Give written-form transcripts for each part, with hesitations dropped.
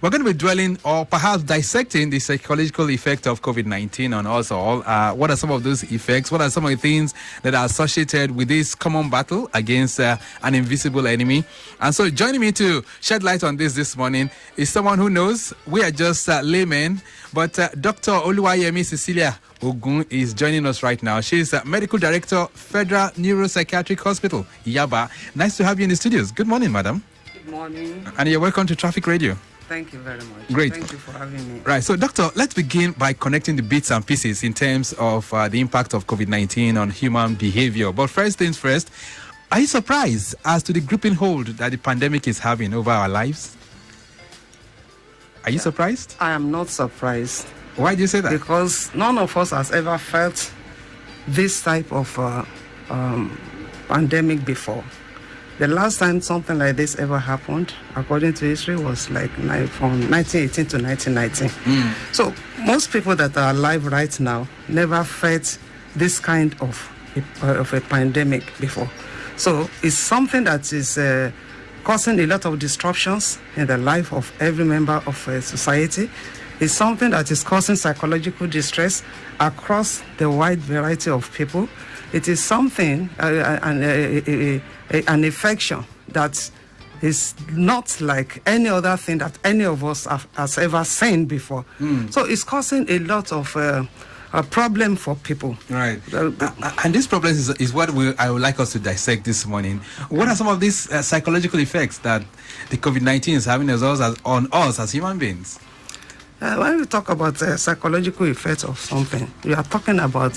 we're going to be dwelling or perhaps dissecting the psychological effect of COVID-19 on us all. What are some of those effects? What are some of the things that are associated with this common battle against an invisible enemy? And so joining me to shed light on this morning is someone who knows. We are just laymen, but Dr. Oluwayemi Cecilia Ogun is joining us right now. She's Medical Director, Federal Neuro Psychiatric Hospital, Yaba. Nice to have you in the studios. Good morning, madam. Good morning. And you're welcome to Traffic Radio. Thank you very much. Great. Thank you for having me. Right. So, doctor, let's begin by connecting the bits and pieces in terms of the impact of COVID-19 on human behavior. But first things first, are you surprised as to the gripping hold that the pandemic is having over our lives? Are you surprised? I am not surprised. Why do you say that? Because none of us has ever felt this type of pandemic before. The last time something like this ever happened, according to history, was like from 1918 to 1919. So most people that are alive right now never felt this kind of a pandemic before. So it's something that is causing a lot of disruptions in the life of every member of society. It's something that is causing psychological distress across the wide variety of people. It is something, an infection that is not like any other thing that any of us has ever seen before. So it's causing a lot of a problem for people. Right. And this problem is what I would like us to dissect this morning. What are some of these psychological effects that the COVID-19 is having on us as human beings? When we talk about psychological effects of something, we are talking about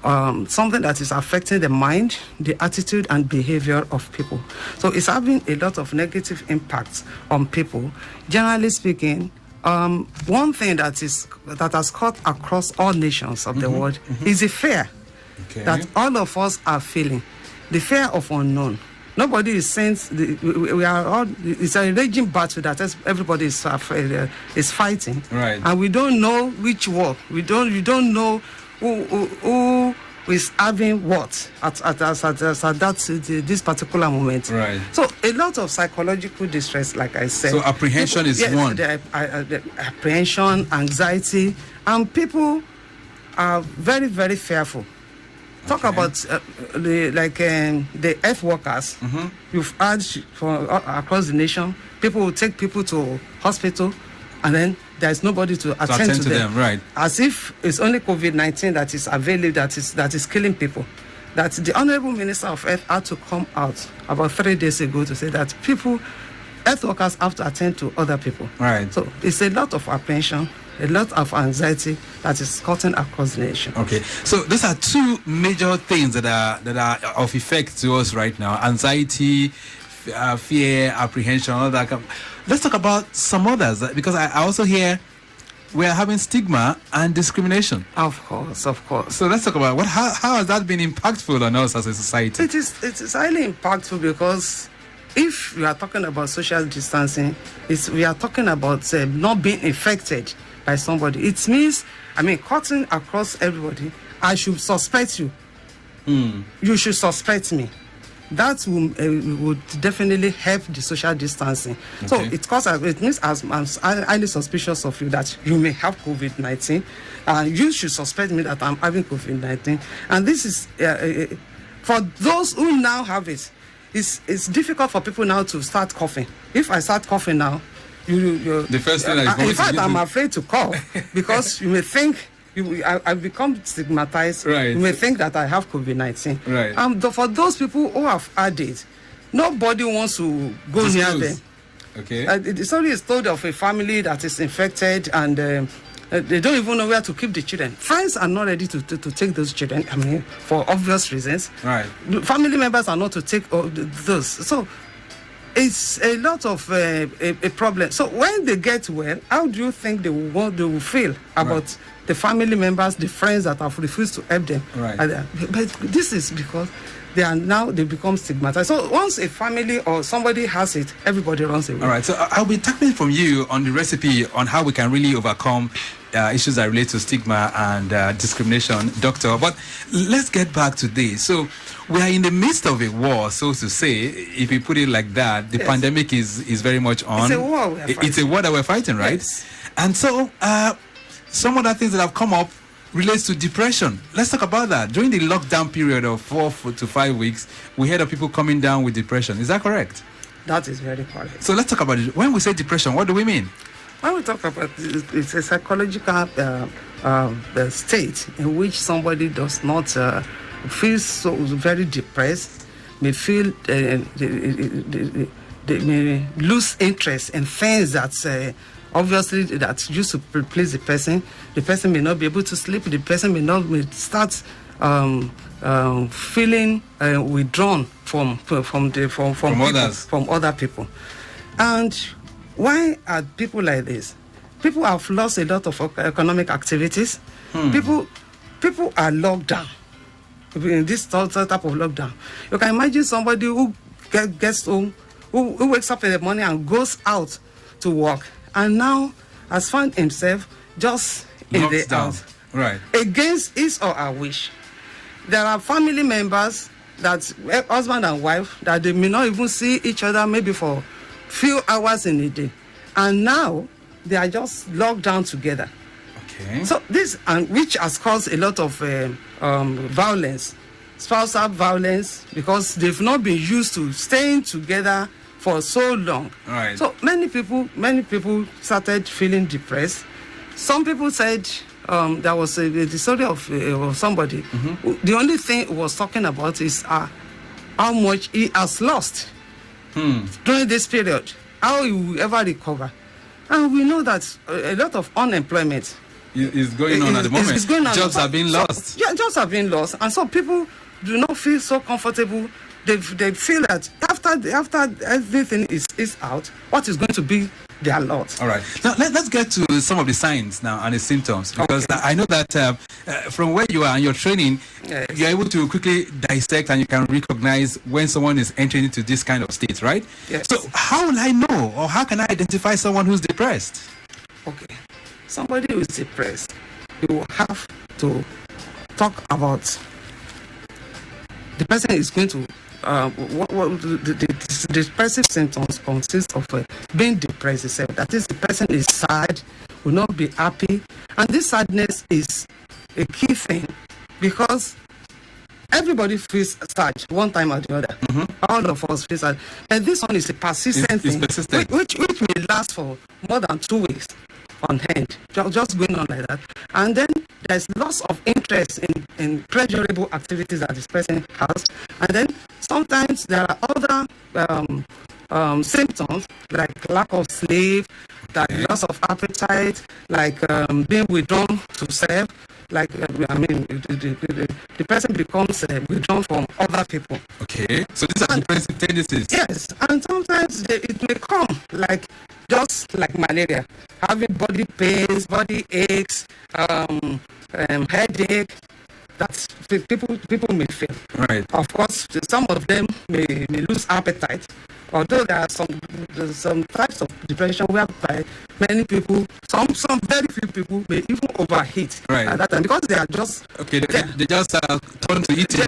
something that is affecting the mind, the attitude and behavior of people. So it's having a lot of negative impacts on people. Generally speaking, one thing that has cut across all nations of the world is the fear that all of us are feeling, the fear of unknown. Nobody is saying we are all. It's a raging battle that everybody is fighting, right? And we don't know which war. We don't know who is having what at this particular moment. Right. So a lot of psychological distress, like I said. So apprehension is one. The apprehension, anxiety, and people are very, very fearful. Talk about the health workers. You've had across the nation, people will take people to hospital, and then there's nobody to attend to them. Right? As if it's only COVID-19 that is available, that is killing people. That the Honorable Minister of Health had to come out about 3 days ago to say that health workers have to attend to other people. Right. So it's a lot of apprehension, a lot of anxiety that is cutting across the nation. Okay, so those are two major things that are of effect to us right now: anxiety, fear, apprehension, all that. Let's talk about some others, because I also hear we are having stigma and discrimination. Of course. So let's talk about how has that been impactful on us as a society? It is highly impactful because if we are talking about social distancing, we are talking about not being infected by somebody. It means, cutting across everybody. I should suspect you. You should suspect me. That would definitely help the social distancing. Okay. So it means I'm highly suspicious of you that you may have COVID-19, and you should suspect me that I'm having COVID-19. And this is for those who now have it. It's difficult for people now to start coughing. If I start coughing now, the first thing in fact, I'm afraid to cough because you may think I've become stigmatized. Right. You may think that I have COVID-19. Right. For those people who have had it, nobody wants to go near them. Okay. The story is told of a family that is infected and they don't even know where to keep the children. Friends are not ready to take those children, for obvious reasons. Right. Family members are not to take those. So it's a lot of a problem. So when they get well, how do you think they will feel about the family members, the friends that have refused to help them? Right. But this is because they become stigmatized. So once a family or somebody has it, everybody runs away. All right. So I'll be tackling from you on the recipe on how we can really overcome issues that relate to stigma and discrimination, Doctor. But let's get back to this. So we are in the midst of a war, so to say, if you put it like that. The pandemic is very much on. It's a war. It's a war that we're fighting, right? Yes. And so some other things that have come up relates to depression. Let's talk about that. During the lockdown period of 4 to 5 weeks, we heard of people coming down with depression. Is that correct? That is very correct. So let's talk about it. When we say depression, what do we mean? When we talk about it, it's a psychological state in which somebody does not feel so very depressed, may feel they may lose interest in things that obviously that used to please the person. The person may not be able to sleep. The person may start feeling withdrawn from other people. And why are people like this? People have lost a lot of economic activities. People are locked down in this type of lockdown. You can imagine somebody who gets home, who wakes up in the morning and goes out to work, and now has found himself just in the house, right, against his or her wish. There are family members, that husband and wife, that they may not even see each other maybe for few hours in a day, and now they are just locked down together. Okay. So this, and which has caused a lot of violence, spousal violence, because they've not been used to staying together for so long. Right. So many people started feeling depressed. Some people said there was the story of somebody. Who, the only thing he was talking about is how much he has lost during this period, how he will ever recover. And we know that a lot of unemployment is going on at the moment. It's going on. Jobs are being lost. Yeah, jobs are being lost. And so people do not feel so comfortable. They feel that after everything is out, what is going to be their lot? All right. Now let's get to some of the signs now and the symptoms, because I know that from where you are and your training, you're able to quickly dissect and you can recognize when someone is entering into this kind of state, right? Yes. So how will I know, or how can I identify someone who's depressed? Okay. Somebody who is depressed, you will have to talk about the person is going to the depressive symptoms consist of being depressed itself. That is, the person is sad, will not be happy, and this sadness is a key thing, because everybody feels sad one time or the other. All of us feel sad, and this one is a persistent thing, persistent. which may last for more than 2 weeks on hand, just going on like that. And then there's loss of interest in pleasurable activities that this person has. And then sometimes there are other symptoms like lack of sleep, like loss of appetite, like being withdrawn to self, like the person becomes withdrawn from other people. Okay, so these are depressive tendencies. Yes, and sometimes it may come just like malaria, having body pains, body aches, headache. That's people may feel. Right. Of course, some of them may lose appetite. Although there are some types of depression whereby many people, some very few people may even overheat at that time, because they are just they just turn to eating.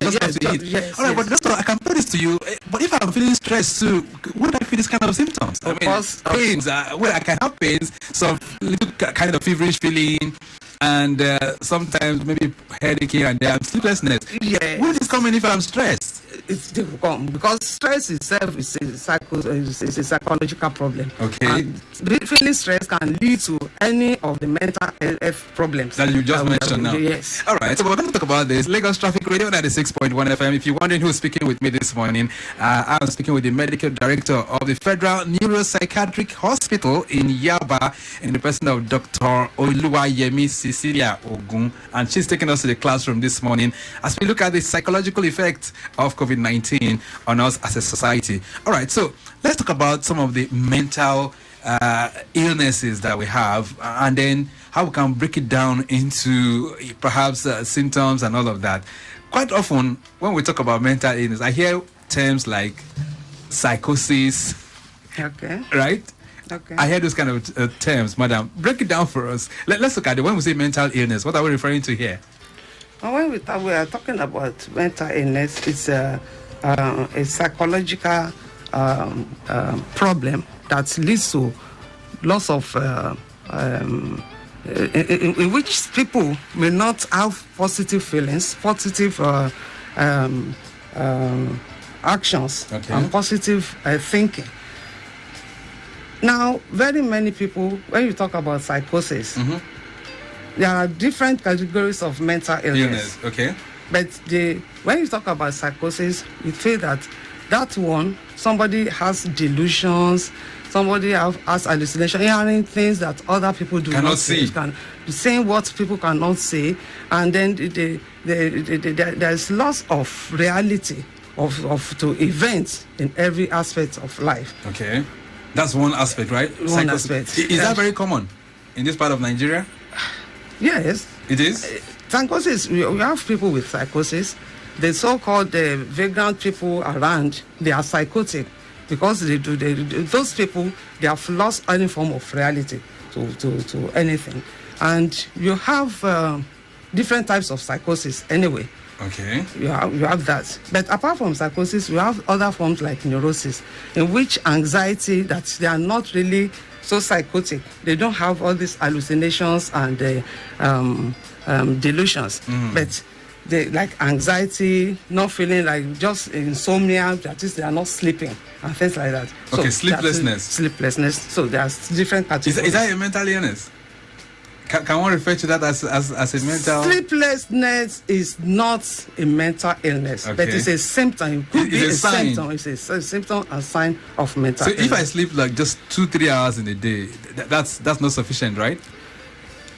Yes, all right, but doctor, I can put this to you. But if I'm feeling stressed too, would I feel this kind of symptoms? Of course, pains. I can have pains, some little kind of feverish feeling, and sometimes maybe headache here and there, sleeplessness. Yeah. Will this come in if I'm stressed? It's difficult, because stress itself is a psychological problem. Okay. And feeling stress can lead to any of the mental health problems that you just mentioned now. Yes. All right, so we're going to talk about this. Lagos Traffic Radio 96.1 FM. If you're wondering who's speaking with me this morning, I'm speaking with the medical director of the Federal Neuro Psychiatric Hospital in Yaba, in the person of Dr. Oluwayemi Cecilia Ogun, and she's taking us to the classroom this morning as we look at the psychological effects of COVID-19 on us as a society. All right, so let's talk about some of the mental illnesses that we have, and then how we can break it down into perhaps symptoms and all of that. Quite often, when we talk about mental illness, I hear terms like psychosis, okay, right? Okay. I hear those kind of terms, madam. Break it down for us. Let's look at it. When we say mental illness, what are we referring to here? When we are talking about mental illness, it's a psychological problem that leads to loss of in which people may not have positive feelings, positive actions, Okay. and positive thinking. Now, very many people, when you talk about psychosis, there are different categories of mental illness. Okay. But when you talk about psychosis, you feel that one, somebody has delusions, somebody has hallucination, hearing things that other people do Cannot not see. Saying what people cannot see, and then there's loss of reality to events in every aspect of life. Okay. That's one aspect, right? One aspect. Is that very common in this part of Nigeria? Yes. It is? Psychosis, we have people with psychosis. The so-called vagrant people around, they are psychotic because those people, they have lost any form of reality to anything. And you have different types of psychosis anyway. Okay. You have that. But apart from psychosis, we have other forms like neurosis, in which anxiety, that they are not really so psychotic. They don't have all these hallucinations and delusions. But they like anxiety, not feeling like just insomnia, that is, they are not sleeping and things like that. Okay, So sleeplessness. Sleeplessness. So there's different categories. Is that a mental illness? Can one refer to that as a mental? Sleeplessness is not a mental illness, but Okay. it's a symptom. It could It's be a a sign. symptom. It's a symptom and sign of mental So illness. if I sleep like just 2-3 hours in a day, that's not sufficient, right?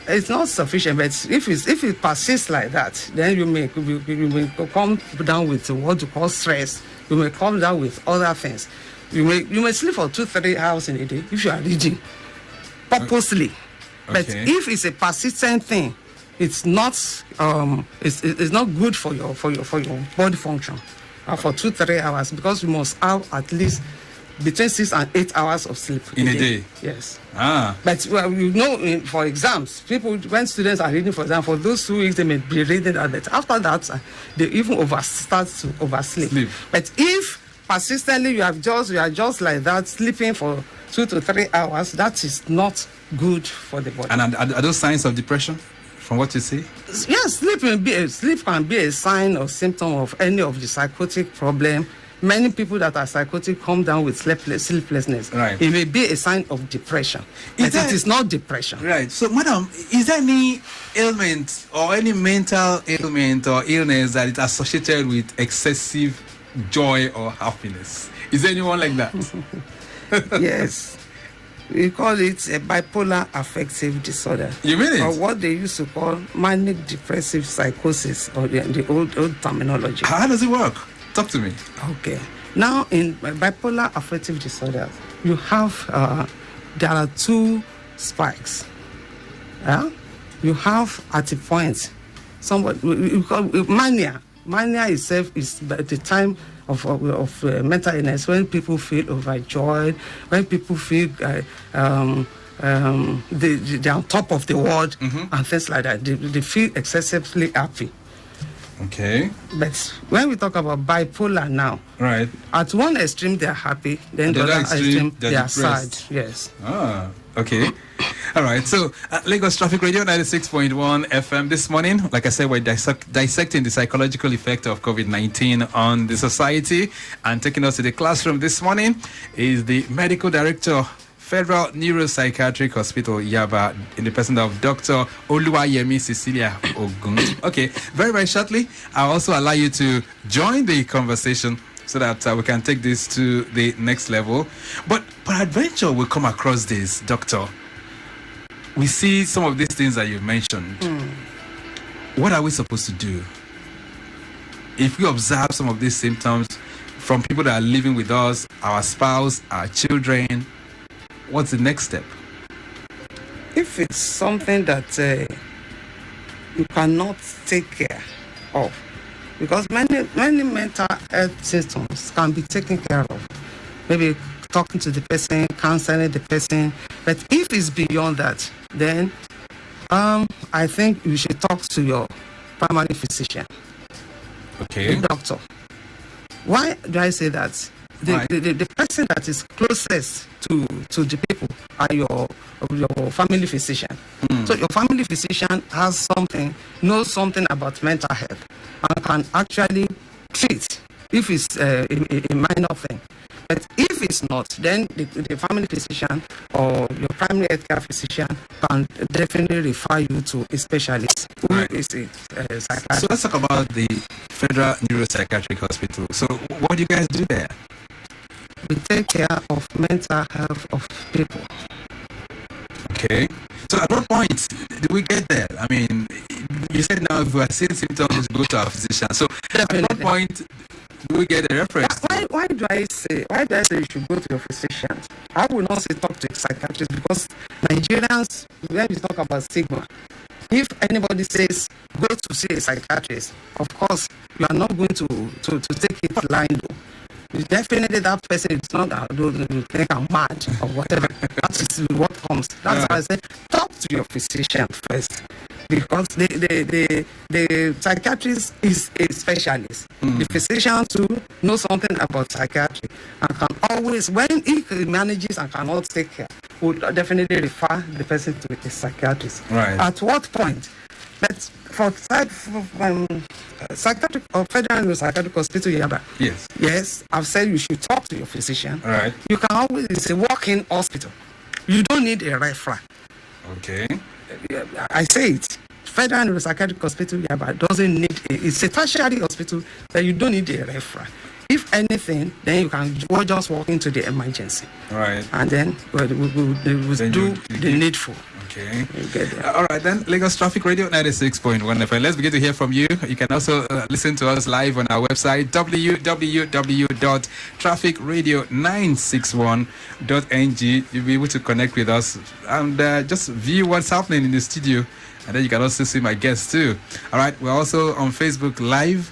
It's not sufficient, but if it persists like that, then you may come down with what you call stress. You may come down with other things. You may sleep for 2-3 hours in a day if you are reading purposely. But Okay. if it's a persistent thing, it's not it's not good for your body function for 2-3 hours, because you must have at least between 6 and 8 hours of sleep In a day? Yes. Ah. But for exams, when students are reading for exam, for those 2 weeks they may be reading that, but after that they even start to oversleep. Sleep. But if persistently you are just like that, sleeping for 2 to 3 hours, that is not good for the body. And are those signs of depression, from what you see? Yes, sleep can be a sign or symptom of any of the psychotic problem. Many people that are psychotic come down with sleeplessness. Right. It may be a sign of depression, but it is not depression. Right. So, madam, is there any ailment or any mental ailment or illness that is associated with excessive joy or happiness? Is there anyone like that? Yes. We call it a bipolar affective disorder. You mean it? Or what they used to call manic depressive psychosis, or the old terminology. How does it work? Talk to me. Okay. Now, in bipolar affective disorder, you have there are 2 spikes. Yeah? You have at a point we call mania. Mania itself is the time of mental illness, when people feel overjoyed, when people feel they're on top of the world, and things like that. They feel excessively happy. Okay. But when we talk about bipolar now, Right. at one extreme they are happy, then the other extreme they are sad. depressed. Yes. Ah, okay. All right. So, Lagos Traffic Radio 96.1 FM this morning. Like I said, we're dissecting the psychological effect of COVID-19 on the society. And taking us to the classroom this morning is the medical director, Federal Neuro Psychiatric Hospital, Yaba, in the person of Dr. Oluwayemi Cecilia Ogun. Okay, very, very shortly, I'll also allow you to join the conversation so that we can take this to the next level. But adventure will come across this, Doctor. We see some of these things that you mentioned. What are we supposed to do? If we observe some of these symptoms from people that are living with us, our spouse, our children, what's the next step? If it's something that you cannot take care of, because many mental health symptoms can be taken care of. Maybe talking to the person, counseling the person. But if it's beyond that, then I think you should talk to your primary physician, Okay. the doctor. Why do I say that? The person that is closest to the people are your family physician. So your family physician knows something about mental health, and can actually treat if it's a minor thing. But if it's not, then the family physician or your primary healthcare physician can definitely refer you to a specialist who is a psychiatrist. So let's talk about the Federal Neuropsychiatric Hospital. So what do you guys do there? We take care of mental health of people. Okay. So at what point do we get there? I mean, you said now if we are seeing symptoms, go to our physician. So at what point do we get a reference? Why do I say you should go to your physician? I will not say talk to a psychiatrist, because Nigerians, when we talk about stigma, if anybody says go to see a psychiatrist, of course you are not going to take it blind. Definitely that person is not going to think I'm mad or whatever. That is what comes. That's why I say talk to your physician first, because the psychiatrist is a specialist. The physician too knows something about psychiatry and can always, when he manages and cannot take care, would definitely refer the person to a psychiatrist. Right. At what point? But for psychiatric or Federal Neuropsychiatric Hospital, Yaba. Yes, I've said you should talk to your physician. All right. You can always, it's a walk-in hospital. You don't need a referral. Okay. I say it. Federal Neuropsychiatric Hospital, Yaba doesn't need it's a tertiary hospital that you don't need a referral. If anything, then you can just walk into the emergency. All right. And then we'll do the needful. Okay. All right, then. Lagos Traffic Radio 96.1 FM. Let's begin to hear from you. You can also listen to us live on our website, www.trafficradio961.ng. You'll be able to connect with us and just view what's happening in the studio. And then you can also see my guests too. All right, we're also on Facebook Live,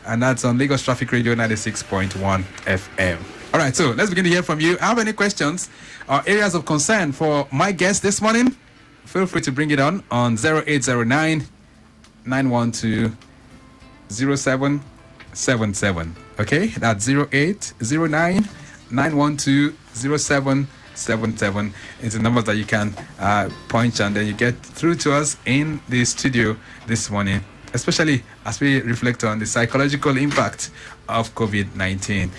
and that's on Lagos Traffic Radio 96.1 FM. All right, so let's begin to hear from you. Have any questions or areas of concern for my guest this morning? Feel free to bring it on 0809 912 0777. Okay, that's 0809 912 0777. It's the numbers that you can punch, and then you get through to us in the studio this morning, especially as we reflect on the psychological impact of COVID-19.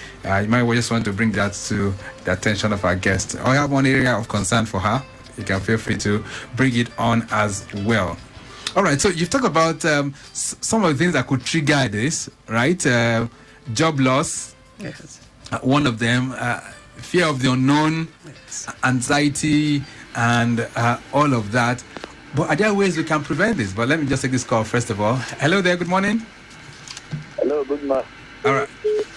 You might just want to bring that to the attention of our guest, or have one area of concern for her. You can feel free to bring it on as well. All right, so you've talked about some of the things that could trigger this, right? Job loss. Yes. One of them, fear of the unknown, anxiety, and all of that. But are there ways we can prevent this? But let me just take this call first of all. Hello there, good morning. Hello, good morning.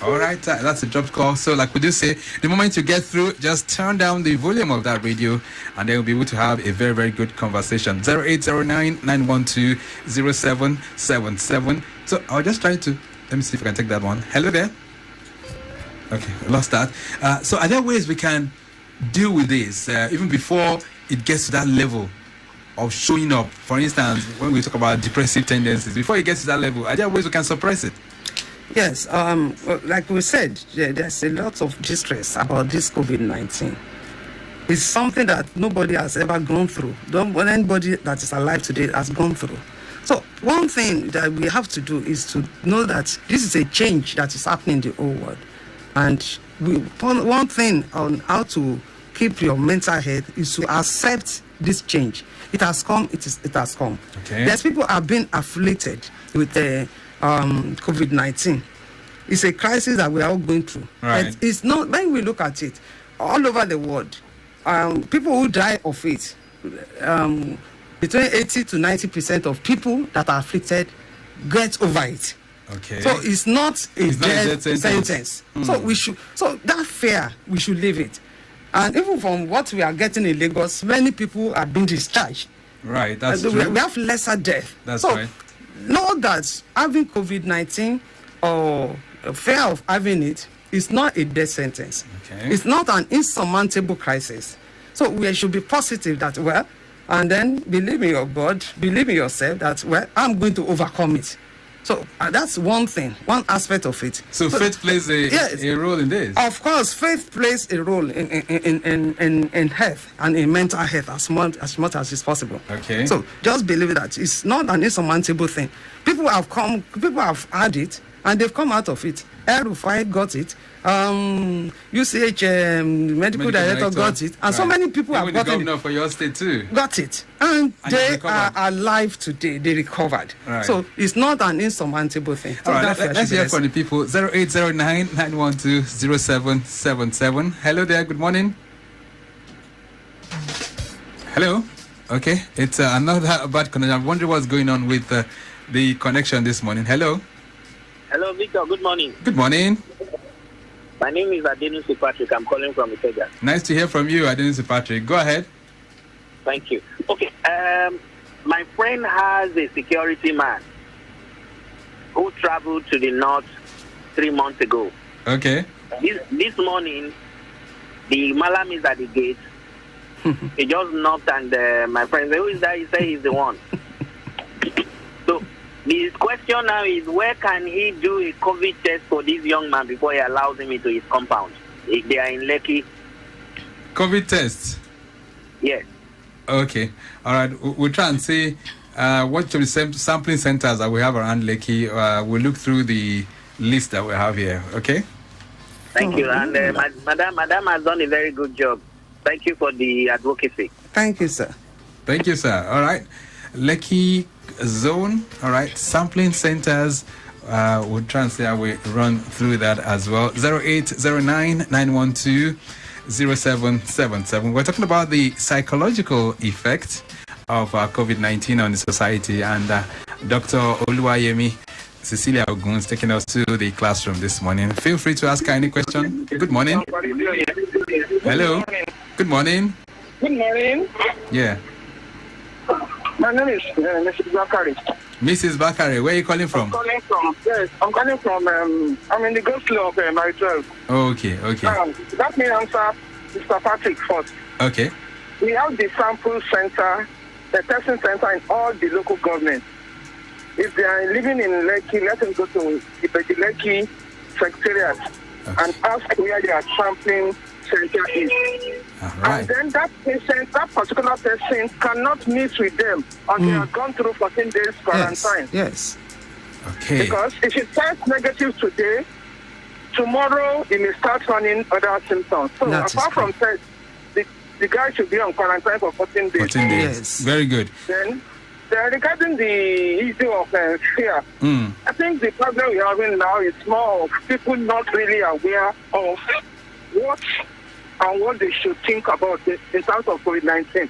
All right, that's a dropped call. So like we do say, the moment you get through, just turn down the volume of that radio, and then we'll be able to have a very, very good conversation. 0809 912 0777. So I was just trying to, let me see if I can take that one. Hello there. Okay, I lost that. So are there ways we can deal with this even before it gets to that level of showing up? For instance, when we talk about depressive tendencies, before it gets to that level, are there ways we can suppress it? Yes, like we said, there's a lot of distress about this COVID-19. It's something that nobody has ever gone through. Anybody that is alive today has gone through. So one thing that we have to do is to know that this is a change that is happening in the whole world. And one thing on how to keep your mental health is to accept this change. It has come, it has come. Okay. There's people have been afflicted with COVID-19. It's a crisis that we are all going through. Right. It's not, when we look at it, all over the world, people who die of it, between 80 to 90% of people that are afflicted get over it. Okay. So it's not a death sentence. So that fear, we should leave it. And even from what we are getting in Lagos, many people are being discharged. Right, that's true. We have lesser death. That's so, right. Know that having COVID-19 or fear of having it it's not a death sentence. Okay. It's not an insurmountable crisis. So we should be positive that, well, and then believe in your God, believe in yourself that, well, I'm going to overcome it. So that's one thing, one aspect of it. So faith plays a role in this? Of course, faith plays a role in health and in mental health as much as is possible. Okay. So just believe that it's not an insurmountable thing. People have had it, and they've come out of it. El-Rufai got it. UCH medical director got it, and right. so many people Even have gotten the governor for your state too. Got it, and they recovered. are alive today. They recovered. Right. So it's not an insurmountable thing. So All right, that's let's hear from the people. 0809-912-0777. Hello there. Good morning. Hello. Okay, it's another bad connection. I'm wondering what's going on with the connection this morning. Hello. Hello, Victor. Good morning. Good morning. My name is Psychiatric. I'm calling from Italia. Nice to hear from you, Patrick. Go ahead. Thank you. Okay. My friend has a security man who traveled to the north 3 months ago. Okay. This morning, the malam is at the gate. He just knocked, and my friend said, "Who is that?" He said he's the one. So the question now is, where can he do a COVID test for this young man before he allows him into his compound? If they are in Lekki. COVID tests? Yes. Okay. All right. We'll try and see what the sampling centers that we have around Lekki. We'll look through the list that we have here. Okay? Thank you. And Madam has done a very good job. Thank you for the advocacy. Thank you, sir. Thank you, sir. All right. Lekki zone. All right. Sampling centers. We'll try and see how we run through that as well. 0809-912-0777. We're talking about the psychological effect of COVID-19 on the society, and Dr. Oluwayemi, Cecilia Ogun is taking us to the classroom this morning. Feel free to ask her any question. Good morning. Hello. Good morning. Good morning. Yeah. My name is Mrs. Bakari. Mrs. Bakari, where are you calling from? I'm calling from, I'm in the go slow of my 12. Okay. Let me answer Mr. Patrick first. Okay. We have the sample center, the testing center in all the local governments. If they are living in Lekki, let them go to the Lekki Secretariat and ask where their sampling center is. Right. And then that particular person cannot meet with them until they have gone through 14 days quarantine. Yes. Okay. Because if it tests negative today, tomorrow it may start running other symptoms. So apart from test, the guy should be on quarantine for 14 days. 14 days. Yes. Very good. Then regarding the issue of fear, I think the problem we're having now is more of people not really aware of what and what they should think about in terms of COVID-19.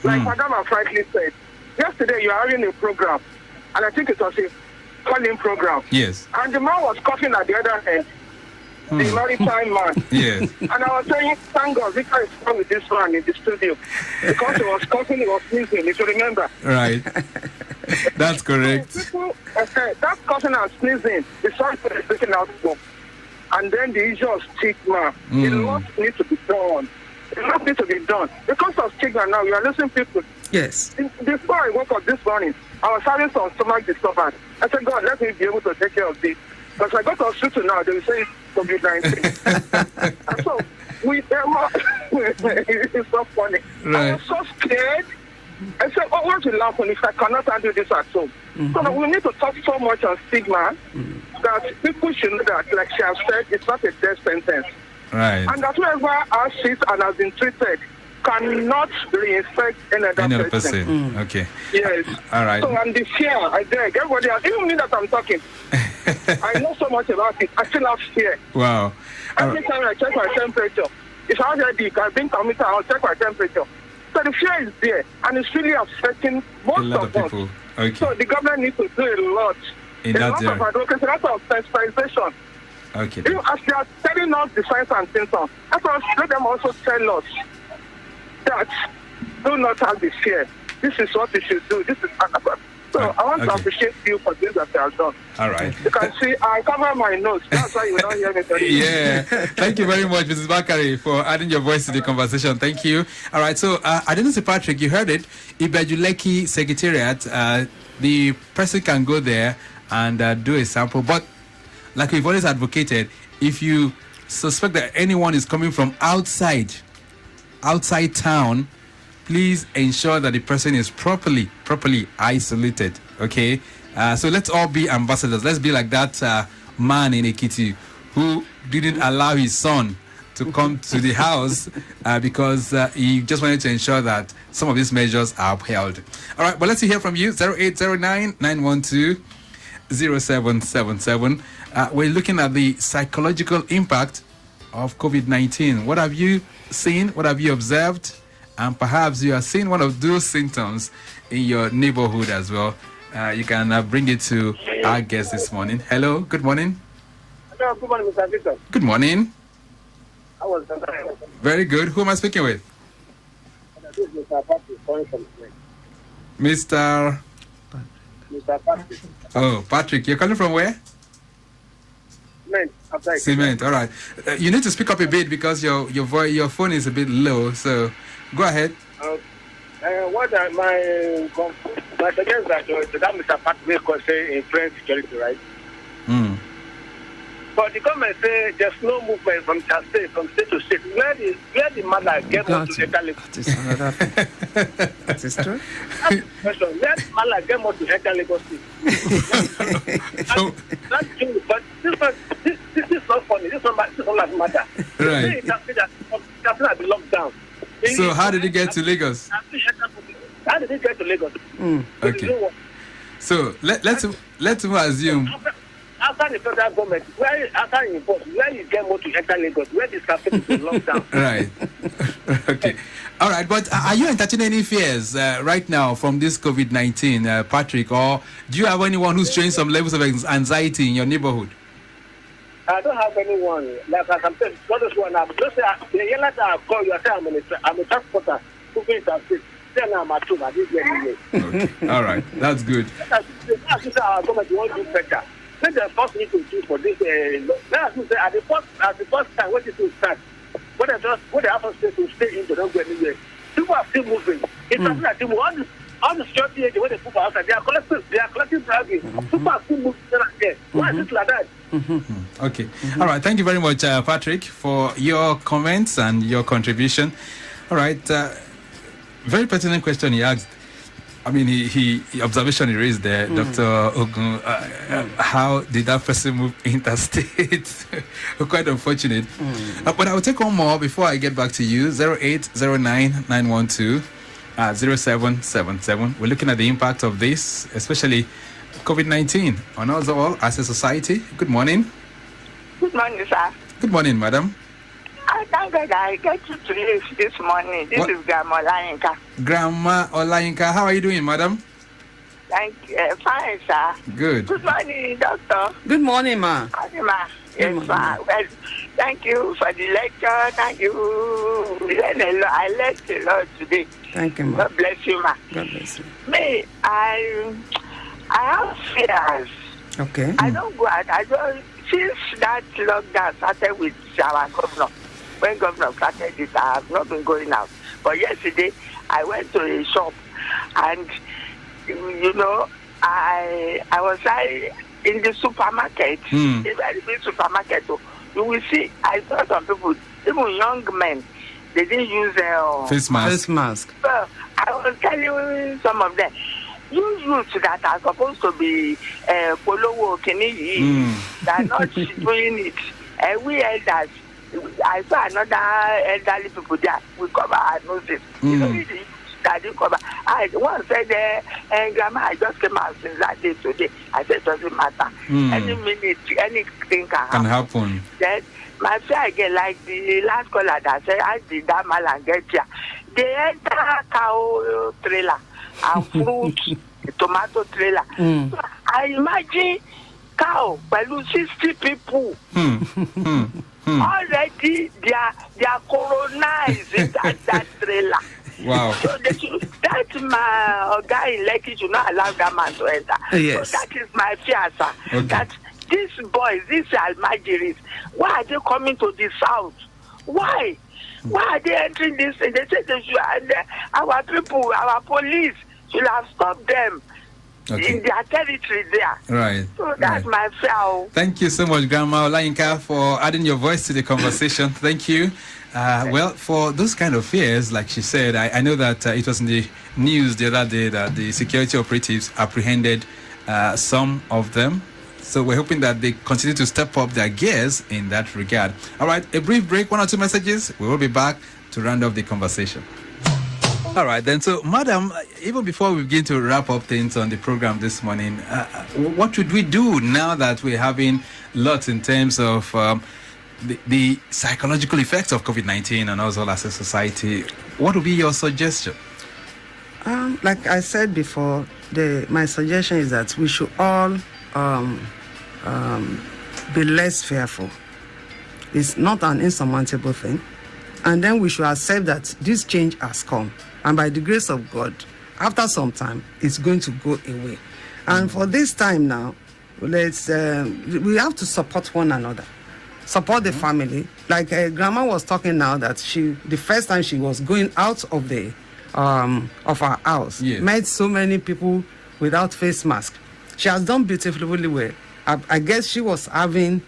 Like Madam has rightly said, yesterday you are having a program, and I think it was a calling program. Yes. And the man was coughing at the other end, the maritime man. Yes. And I was saying, thank God, Victor is not with this man in the studio. Because he was coughing, he was sneezing, if you remember. Right. That's correct. So people, that coughing and sneezing is something that's taken out for. And then the issue of stigma, a lot needs to be done. A lot needs to be done. Because of stigma now, you are losing people. Yes. Before I woke up this morning, I was having some stomach disturbance. I said, God, let me be able to take care of this. Because I got to hospital now, they will say it's COVID-19. And so, it's so funny. Right. I was so scared. I said, what will happen if I cannot handle this at home? So we need to talk so much on stigma that people should know that, like she has said, it's not a death sentence. Right. And that whoever has it and has been treated cannot reinfect another person. Okay. Yes. All right. So and the fear, I beg everybody else, even me that I'm talking, I know so much about it. I still have fear. Wow. Every time I check my temperature, if I have headache, I've been committed, I'll check my temperature. So the fear is there, and it's really affecting most A lot of us. people. Okay. So the government needs to do a lot. In a that lot area. of advocacy, a lot of sensitization. Okay. Even as they are telling us the signs and symptoms, let them also tell us that do not have the fear. This is what we should do. This is So I want to appreciate you for this that you have done. All right. You can see I cover my nose. That's why you don't hear me. Yeah. Thank you very much, Mrs. Bakari, for adding your voice to the conversation. Thank you. All right. So, I didn't say, Patrick, you heard it. Ibejuleki Secretariat, the person can go there and do a sample. But like we've always advocated, if you suspect that anyone is coming from outside town, please ensure that the person is properly isolated. Okay, so let's all be ambassadors. Let's be like that man in Ekiti who didn't allow his son to come to the house because he just wanted to ensure that some of these measures are upheld. All right, but let's hear from you. 0809-912-0777. We're looking at the psychological impact of COVID-19. What have you seen? What have you observed? And perhaps you are seeing one of those symptoms in your neighborhood as well. You can bring it to our guest this morning. Hello, good morning. Hello, good morning, Mr. Victor. Good morning. How was Very good. Who am I speaking with? This is Mr. Patrick calling from Mr. Patrick. Oh, Patrick, you're calling from where? Cement. All right. You need to speak up a bit because your phone is a bit low. So go ahead. What my suggestion that Mr. Patrick was saying in French security, right? But the government say there's no movement from state to state. Where the mother get more to enter Lagos? That is true. Where the mother get more to enter Lagos? That's true. But this is not funny. This is not matter. Right. That's be locked down. So how did he get to Lagos? How did he get to Lagos? Okay. So let's assume. After the federal government, after you get more to enter Lagos, where the traffic is locked down. Right. Okay. All right. But are you entertaining any fears right now from this COVID-19, Patrick? Or do you have anyone who's showing some levels of anxiety in your neighborhood? I don't have anyone. Like I'm saying, what is one? Just say, the year later I call you, I say I'm a transporter. Who brings that street? Then I'm at home. I didn't get anywhere. Okay. All right. That's good. That's our government want to do better. Let the first need to do for this. Now, at the first time, when it will start, what they have to stay in, they don't go anywhere. People are still moving. It's something that all the security agents, when they put outside, they are collecting bragging. People are still moving there. Why is it like that? Okay. All right. Thank you very much, Patrick, for your comments and your contribution. All right. Very pertinent question he asked. I mean, he observation he raised there, Dr. Ogun. How did that person move interstate? Quite unfortunate. But I will take one more before I get back to you. 0809-912-0777. We're looking at the impact of this, especially COVID-19, on us all as a society. Good morning. Good morning, sir. Good morning, madam. I thank God I get to this morning. This is Grandma Olayinka. Grandma Olayinka, how are you doing, madam? Thank you. Fine, sir. Good. Good morning, doctor. Good morning, ma. Good morning, ma. Yes, ma. Well, thank you for the lecture. Thank you. I learned a lot today. Thank you, ma. God bless you, ma. God bless you. Me, I have fears. Okay. I don't go out. Since that lockdown started with our governor, when governor started it, I have not been going out. But yesterday, I went to a shop, and I was in the supermarket, a very big supermarket. So you will see, I saw some people, even young men, they didn't use face mask. Face mask. So I was telling some of them, you youths that are supposed to be Polowo Kini, they are not doing it. We elders, I saw another elderly people there, we cover our noses. That didn't cover. One said, Grandma, I just came out since that day today. I said, it doesn't matter. Any minute, anything can happen. Then, my fear again, like the last caller that said, I did that mal and get here. They enter cow trailer and fruit, tomato trailer. So I imagine cow, but 60 people. Already, they are colonized in that trailer. Wow. So that But my guy in Lekki should not allow that man to enter. Yes. So that is my fear, sir. Okay. That these boys, these Almajiris, why are they coming to the south? Why? Why are they entering this? They say they should, and our people, our police should have stopped them in their territory there. Right. So that's my fear. Thank you so much, Grandma Olayinka, for adding your voice to the conversation. Thank you. Well, for those kind of fears, like she said, I know that it was in the news the other day that the security operatives apprehended some of them. So we're hoping that they continue to step up their gears in that regard. All right, a brief break, 1 or 2 messages. We will be back to round off the conversation. All right, then. So, Madam, even before we begin to wrap up things on the program this morning, what should we do now that we're having lots in terms of the psychological effects of COVID-19 and also as a society? What would be your suggestion? Like I said before, my suggestion is that we should all be less fearful. It's not an insurmountable thing. And then we should accept that this change has come. And by the grace of God, after some time, it's going to go away. And for this time now, we have to support one another. Support the family. Like Grandma was talking now that the first time she was going out of of her house, met so many people without face mask. She has done beautifully well. I guess she was wearing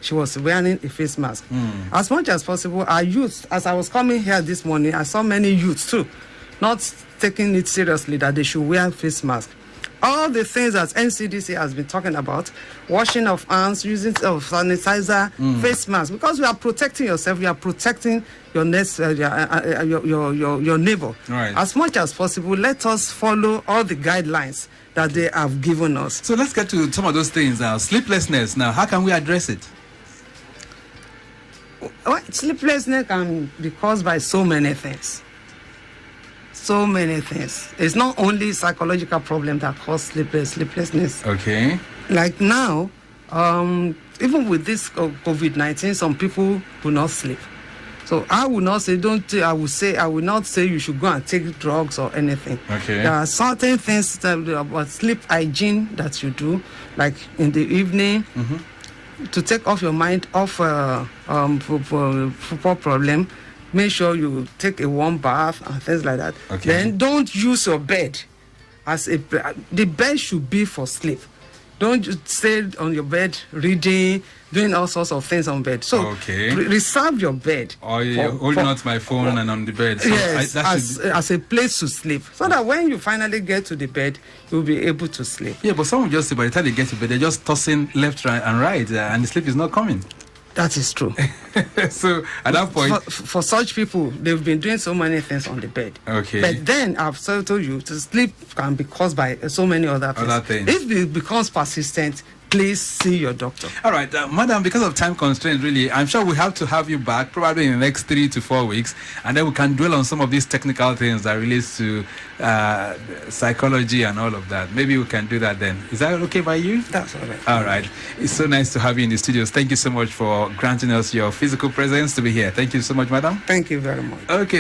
a face mask. As much as possible, our youth, as I was coming here this morning, I saw many youths too, not taking it seriously that they should wear face mask. All the things that NCDC has been talking about, washing of hands, using of sanitizer, face mask, because we are protecting yourself, we are protecting your next, your neighbor. Right. As much as possible, let us follow all the guidelines that they have given us. So let's get to some of those things now. Sleeplessness. Now, how can we address it? Well, sleeplessness can be caused by so many things. So many things. It's not only psychological problem that cause sleeplessness. Okay. Like now, even with this COVID-19, some people will not sleep. So I will not say I will not say you should go and take drugs or anything. Okay. There are certain things about sleep hygiene that you do, like in the evening, to take off your mind off football problem. Make sure you take a warm bath and things like that. Okay. Then don't use your bed the bed should be for sleep. Don't just stay on your bed reading, doing all sorts of things on bed. So reserve your bed. Or you're holding out my phone and on the bed. So yes, as a place to sleep. So that when you finally get to the bed, you'll be able to sleep. Yeah, but some will just say by the time they get to bed, they're just tossing left and right, and the sleep is not coming. That is true. So at that point, for such people, they've been doing so many things on the bed. Okay. But then I've told you, to sleep can be caused by so many other things. If it becomes persistent, please see your doctor. All right, madam, because of time constraints, really, I'm sure we have to have you back probably in the next 3 to 4 weeks, and then we can dwell on some of these technical things that relates to psychology and all of that. Maybe we can do that then. Is that okay by you? That's all right. All right. It's so nice to have you in the studios. Thank you so much for granting us your physical presence to be here. Thank you so much, madam. Thank you very much. Okay.